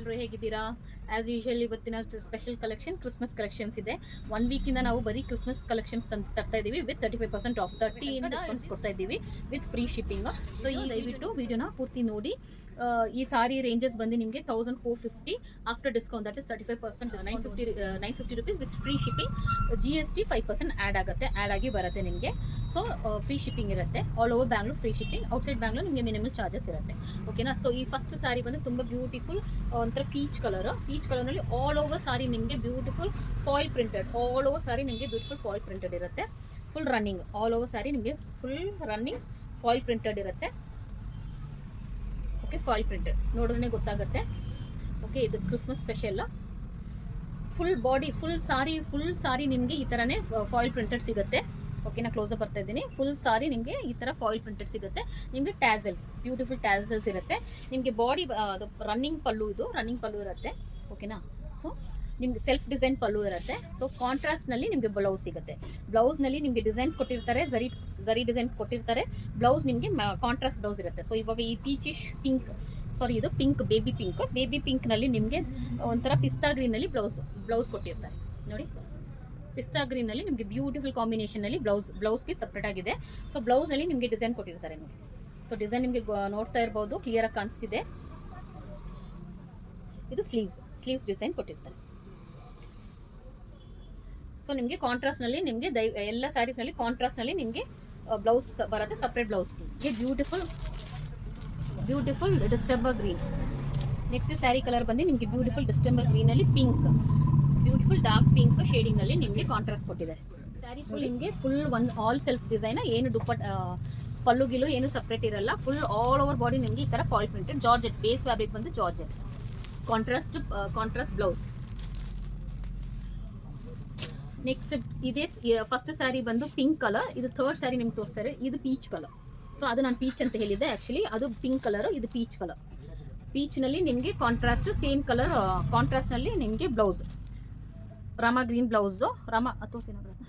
ಎಲ್ಲರೂ ಹೇಗಿದ್ದೀರಾ? As usual ಇವತ್ತಿನ ಸ್ಪೆಷಲ್ ಕಲೆಕ್ಷನ್ ಕ್ರಿಸ್ಮಸ್ ಕಲೆಕ್ಷನ್ಸ್ ಇದೆ. 1 ವೀಕಿಂದ ನಾವು ಬರೀ ಕ್ರಿಸ್ಮಸ್ ಕಲೆಕ್ಷನ್ಸ್ ತರ್ತಾ ಇದ್ದೀವಿ ವಿತ್ 35% ಆಫ್ 30 ಇಂದ ಡಿಸ್ಕೌಂಟ್ಸ್ ಕೊಡ್ತಾ ಇದ್ದೀವಿ ವಿತ್ ಫ್ರೀ ಶಿಪ್ಪಿಂಗ್. ಸೊ ಈ ದಯವಿಟ್ಟು ವಿಡಿಯೋನ ಪೂರ್ತಿ ನೋಡಿ. ಈ ಸಾರಿ ರೇಂಜಸ್ ಬಂದು ನಿಮಗೆ 1450 after discount, that is 35% 950 rupees with free shipping. GST 5% add ಆಗುತ್ತೆ, ಆ್ಯಡ್ ಆಗಿ ಬರುತ್ತೆ ನಿಮಗೆ. ಸೊ ಫ್ರೀ ಶಿಪ್ಪಿಂಗ್ ಇರುತ್ತೆ all over Bangalore. Free shipping outside Bangalore ನಿಮಗೆ ಮಿನಿಮಲ್ ಚಾರ್ಜಸ್ ಇರುತ್ತೆ. ಓಕೆನಾ? ಸೊ ಈ ಫಸ್ಟ್ ಸಾರಿ ಬಂದು ತುಂಬ ಬ್ಯೂಟಿಫುಲ್ ಒಂಥರ ಪೀಚ್ ಕಲರ್ನಲ್ಲಿ ಆಲ್ ಓವರ್ ಸಾರಿ ನಿಮಗೆ beautiful foil printed, all over sari ನಿಮಗೆ ಬ್ಯೂಟಿಫುಲ್ ಫಾಯಿಲ್ ಪ್ರಿಂಟೆಡ್ ಇರುತ್ತೆ. Full running all over sari ನಿಮಗೆ ಫುಲ್ ರನ್ನಿಂಗ್ ಫಾಯಿಲ್ ಪ್ರಿಂಟೆಡ್ ಇರುತ್ತೆ. ಓಕೆ, ಫಾಯಿಲ್ ಪ್ರಿಂಟೆಡ್ ನೋಡಿದ್ರೆ ಗೊತ್ತಾಗುತ್ತೆ. ಓಕೆ, ಇದು Christmas special. Full body full sari ನಿಮಗೆ ಈ ಥರನೇ ಫಾಯಿಲ್ ಪ್ರಿಂಟೆಡ್ ಸಿಗುತ್ತೆ. ಓಕೆ, ನಾ ಕ್ಲೋಸಪ್ ಬರ್ತಾ ಇದ್ದೀನಿ. ಫುಲ್ ಸಾರಿ ನಿಮಗೆ ಈ ಥರ ಫಾಯಿಲ್ ಪ್ರಿಂಟೆಡ್ ಸಿಗುತ್ತೆ. ನಿಮಗೆ ಟ್ಯಾಸಲ್ಸ್, ಬ್ಯೂಟಿಫುಲ್ ಟ್ಯಾಸಲ್ಸ್ ಇರುತ್ತೆ. ನಿಮಗೆ ಬಾಡಿ ರನ್ನಿಂಗ್ ಪಲ್ಲು, ಇದು ರನ್ನಿಂಗ್ ಪಲ್ಲು ಇರುತ್ತೆ. ಓಕೆನಾ? ಸೊ ನಿಮ್ಗೆ ಸೆಲ್ಫ್ ಡಿಸೈನ್ ಪಲ್ಲು ಇರುತ್ತೆ. ಸೊ ಕಾಂಟ್ರಾಸ್ಟ್ನಲ್ಲಿ ನಿಮಗೆ ಬ್ಲೌಸ್ ಸಿಗುತ್ತೆ. ಬ್ಲೌಸ್ನಲ್ಲಿ ನಿಮಗೆ ಡಿಸೈನ್ಸ್ ಕೊಟ್ಟಿರ್ತಾರೆ, ಜರಿ ಡಿಸೈನ್ ಕೊಟ್ಟಿರ್ತಾರೆ. ಬ್ಲೌಸ್ ನಿಮಗೆ ಕಾಂಟ್ರಾಸ್ಟ್ ಬ್ಲೌಸ್ ಇರುತ್ತೆ. ಸೊ ಇವಾಗ ಈ ಪೀಚಿಶ್ ಪಿಂಕ್, ಸಾರಿ ಇದು ಪಿಂಕ್, ಬೇಬಿ ಪಿಂಕ್ನಲ್ಲಿ ನಿಮಗೆ ಒಂಥರ ಪಿಸ್ತಾ ಗ್ರೀನಲ್ಲಿ ಬ್ಲೌಸ್ ಕೊಟ್ಟಿರ್ತಾರೆ ನೋಡಿ. ಪಿಸ್ತಾ ಗ್ರೀನಲ್ಲಿ ನಿಮಗೆ ಬ್ಯೂಟಿಫುಲ್ ಕಾಂಬಿನೇಷನಲ್ಲಿ ಬ್ಲೌಸ್ ಪೀಸ್ ಸಪ್ರೇಟ್ ಆಗಿದೆ. ಸೊ ಬ್ಲೌಸ್ನಲ್ಲಿ ನಿಮಗೆ ಡಿಸೈನ್ ಕೊಟ್ಟಿರ್ತಾರೆ ನೋಡಿ. ಸೊ ಡಿಸೈನ್ ನಿಮಗೆ ನೋಡ್ತಾ ಇರ್ಬೋದು, ಕ್ಲಿಯರಾಗಿ ಕಾಣಿಸ್ತಿದೆ. ಇದು ಸ್ಲೀವ್ಸ್ ಡಿಸೈನ್ ಕೊಟ್ಟಿರ್ತಾರೆ. ಸೊ ನಿಮಗೆ ಕಾಂಟ್ರಾಸ್ಟ್ನಲ್ಲಿ ನಿಮಗೆ ಎಲ್ಲ ಸ್ಯಾರೀಸ್ನಲ್ಲಿ ಕಾಂಟ್ರಾಸ್ಟ್ನಲ್ಲಿ ನಿಮಗೆ ಬ್ಲೌಸ್ ಬರುತ್ತೆ, separate blouse piece. Beautiful distemper green. Next sari colour ಬಂದು ನಿಮಗೆ ಬ್ಯೂಟಿಫುಲ್ ಡಿಸ್ಟೆಂಬರ್ ಗ್ರೀನಲ್ಲಿ ಪಿಂಕ್, ಬ್ಯೂಟಿಫುಲ್ ಡಾರ್ಕ್ ಪಿಂಕ್ ಶೇಡಿಂಗ್ನಲ್ಲಿ ನಿಮಗೆ ಕಾಂಟ್ರಾಸ್ಟ್ ಕೊಟ್ಟಿದ್ದಾರೆ. ಸ್ಯಾರಿ ಫುಲ್ ನಿಮಗೆ ಫುಲ್ ಆಲ್ ಸೆಲ್ಫ್ ಡಿಸೈನ್, ಏನು ಪಲ್ಲುಗಿಲು ಏನು ಸಪ್ರೇಟ್ ಇರಲ್ಲ. ಫುಲ್ ಆಲ್ ಓವರ್ ಬಾಡಿ ನಿಮಗೆ ಈ ಥರ foil printed georgette base fabric ಬಂದು ಜಾರ್ಜೆಟ್. Contrast blouse. ನೆಕ್ಸ್ಟ್ ಇದೇ ಫಸ್ಟ್ ಸ್ಯಾರಿ ಬಂದು ಪಿಂಕ್ ಕಲರ್. ಇದು ಥರ್ಡ್ ಸ್ಯಾರಿ ನಿಮ್ಗೆ ತೋರಿಸ್ತಾರೆ. ಇದು ಪೀಚ್ ಕಲರ್. ಸೊ ಅದು ನಾನು ಪೀಚ್ ಅಂತ ಹೇಳಿದ್ದೆ, ಆ್ಯಕ್ಚುಲಿ ಅದು ಪಿಂಕ್ ಕಲರ್, ಇದು ಪೀಚ್ ಕಲರ್. ಪೀಚ್ನಲ್ಲಿ ನಿಮಗೆ ಕಾಂಟ್ರಾಸ್ಟ್ ಸೇಮ್ ಕಲರ್ ಕಾಂಟ್ರಾಸ್ಟ್ನಲ್ಲಿ ನಿಮಗೆ blouse Rama green blouse.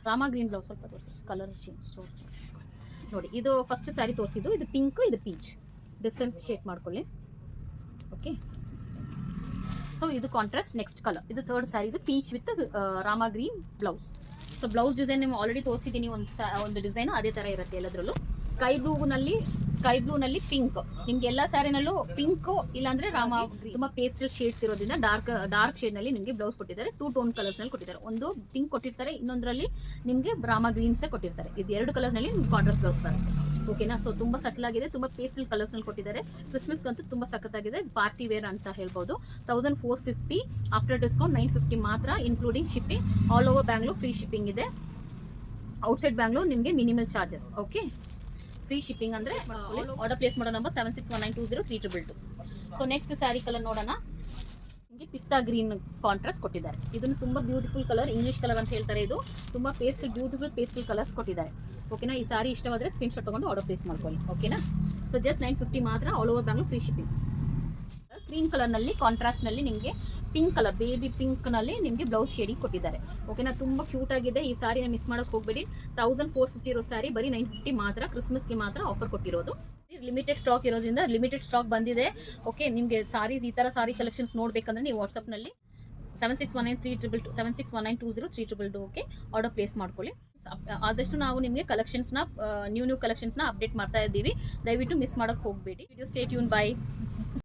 Rama green blouse ಸ್ವಲ್ಪ ತೋರಿಸಿ, ಕಲರ್ ಚೇಂಜ್ ನೋಡಿ. ಇದು ಫಸ್ಟ್ ಸ್ಯಾರಿ ತೋರಿಸಿದ್ದು, ಇದು ಪಿಂಕ್, ಇದು ಪೀಚ್. ಡಿಫ್ರೆನ್ಸ್ ಶೇಟ್ ಮಾಡ್ಕೊಳ್ಳಿ. ಓಕೆ, ಸೊ ಇದು ಕಾಂಟ್ರಾಸ್ಟ್. ನೆಕ್ಸ್ಟ್ ಕಲರ್ ಇದು ಥರ್ಡ್ ಸ್ಯಾರಿ, ಇದು peach with rama green blouse. So blouse design ನಿಮ್ಗೆ ಆಲ್ರೆಡಿ ತೋರಿಸಿದ್ದೀನಿ, ಒಂದು ಡಿಸೈನು ಅದೇ ಥರ ಇರುತ್ತೆ ಎಲ್ಲದರಲ್ಲೂ. ಸ್ಕೈ ಬ್ಲೂನಲ್ಲಿ ಪಿಂಕ್. ನಿಮ್ಗೆ ಎಲ್ಲ ಸ್ಯಾರಿನಲ್ಲೂ ಪಿಂಕು ಇಲ್ಲಾಂದ್ರೆ ರಾಮಾ ತುಂಬಾ ಪೇಸ್ಟಲ್ ಶೇಡ್ಸ್ ಇರೋದ್ರಿಂದ ಡಾರ್ಕ್ ಶೇಡ್ನಲ್ಲಿ ನಿಮಗೆ ಬ್ಲೌಸ್ ಕೊಟ್ಟಿದ್ದಾರೆ. 2 ಟೋನ್ ಕಲರ್ಸ್ನಲ್ಲಿ ಕೊಟ್ಟಿದ್ದಾರೆ. ಒಂದು ಪಿಂಕ್ ಕೊಟ್ಟಿರ್ತಾರೆ, ಇನ್ನೊಂದರಲ್ಲಿ ನಿಮಗೆ ರಾಮಾ ಗ್ರೀನ್ಸೇ ಕೊಟ್ಟಿರ್ತಾರೆ. ಇದು 2 ಕಲರ್ಸ್ನಲ್ಲಿ ನಿಮ್ಗೆ ಕಾಂಟ್ರಾಸ್ಟ್ ಬ್ಲೌಸ್ ಬರುತ್ತೆ. ಓಕೆನಾ? ಸೊ ತುಂಬ ಸಟಲ್ ಆಗಿದೆ, ತುಂಬ ಪೇಸ್ಟಲ್ ಕಲರ್ಸ್ನಲ್ಲಿ ಕೊಟ್ಟಿದ್ದಾರೆ. ಕ್ರಿಸ್ಮಸ್ಗಂತೂ ತುಂಬ ಸಖತ್ತಾಗಿದೆ, ಪಾರ್ಟಿ ವೇರ್ ಅಂತ ಹೇಳ್ಬೋದು. 1450 ಆಫ್ಟರ್ ಡಿಸ್ಕೌಂಟ್ 950 ಮಾತ್ರ, including shipping. All over Bangalore free shipping ಇದೆ. ಔಟ್ಸೈಡ್ ಬ್ಯಾಂಗ್ಳೂರ್ ನಿಮಗೆ minimal charges. Okay, free shipping ಅಂದರೆ ಆರ್ಡರ್ ಪ್ಲೇಸ್ ಮಾಡೋ number 7619203222. So next sari colour ನೋಡೋಣ. ನಿಮಗೆ ಪಿಸ್ತಾ ಗ್ರೀನ್ ಕಾಂಟ್ರಾಸ್ಟ್ ಕೊಟ್ಟಿದ್ದಾರೆ. ಇದನ್ನು ತುಂಬ ಬ್ಯೂಟಿಫುಲ್ ಕಲರ್, ಇಂಗ್ಲೀಷ್ ಕಲರ್ ಅಂತ ಹೇಳ್ತಾರೆ. ಇದು ತುಂಬ ಬ್ಯೂಟಿಫುಲ್ ಪೇಸ್ಟಲ್ ಕಲರ್ಸ್ ಕೊಟ್ಟಿದ್ದಾರೆ. ಓಕೆನಾ? ಈ ಸಾರಿ ಇಷ್ಟವಾದರೆ ಸ್ಕ್ರೀನ್ಶಾಟ್ ತೊಗೊಂಡು ಆರ್ಡರ್ ಪ್ಲೇಸ್ ಮಾಡ್ಕೊಳ್ಳಿ. ಓಕೆನಾ? ಸೊ ಜಸ್ಟ್ 950 ಮಾತ್ರ, all over Bangalore free shipping. Cream ಕಲರ್ನಲ್ಲಿ ಕಾಂಟ್ರಾಸ್ಟ್ನಲ್ಲಿ ನಿಮಗೆ ಪಿಂಕ್ ಕಲರ್, ಬೇಬಿ ಪಿಂಕ್ನಲ್ಲಿ ನಿಮಗೆ ಬ್ಲೌಸ್ ಶೇಡಿಂಗ್ ಕೊಟ್ಟಿದ್ದಾರೆ. ಓಕೆನಾ? ತುಂಬ ಕ್ಯೂಟ್ ಆಗಿದೆ. ಈ ಸಾರಿನ ಮಿಸ್ ಮಾಡೋಕ್ಕೆ ಹೋಗಬೇಡಿ. 1450 ಇರೋ ಸ್ಯಾರಿ ಬರೀ 950 ಮಾತ್ರ, ಕ್ರಿಸ್ಮಸ್ಗೆ ಮಾತ್ರ ಆಫರ್ ಕೊಟ್ಟಿರೋದು. ಲಿಮಿಟೆಡ್ ಸ್ಟಾಕ್ ಇರೋದ್ರಿಂದ ಲಿಮಿಟೆಡ್ ಸ್ಟಾಕ್ ಬಂದಿದೆ. ಓಕೆ, ನಿಮಗೆ ಸಾರೀಸ್ ಈ ಥರ ಸಾರಿ ಕಲೆಕ್ಷನ್ಸ್ ನೋಡಬೇಕಂದ್ರೆ ನೀವು ವಾಟ್ಸಪ್ನಲ್ಲಿ 7619203222. ಓಕೆ, ಆರ್ಡರ್ ಪ್ಲೇಸ್ ಮಾಡ್ಕೊಳ್ಳಿ. ಆದಷ್ಟು ನಾವು ನಿಮಗೆ ಕಲೆಕ್ಷನ್ಸ್ನ ನ್ಯೂ ಕಲೆಕ್ಷನ್ಸ್ನ ಅಪ್ಡೇಟ್ ಮಾಡ್ತಾ ಇದ್ದೀವಿ. ದಯವಿಟ್ಟು ಮಿಸ್ ಮಾಡೋಕ್ಕೆ ಹೋಗಬೇಡಿ. Video stay tune. ಬೈ.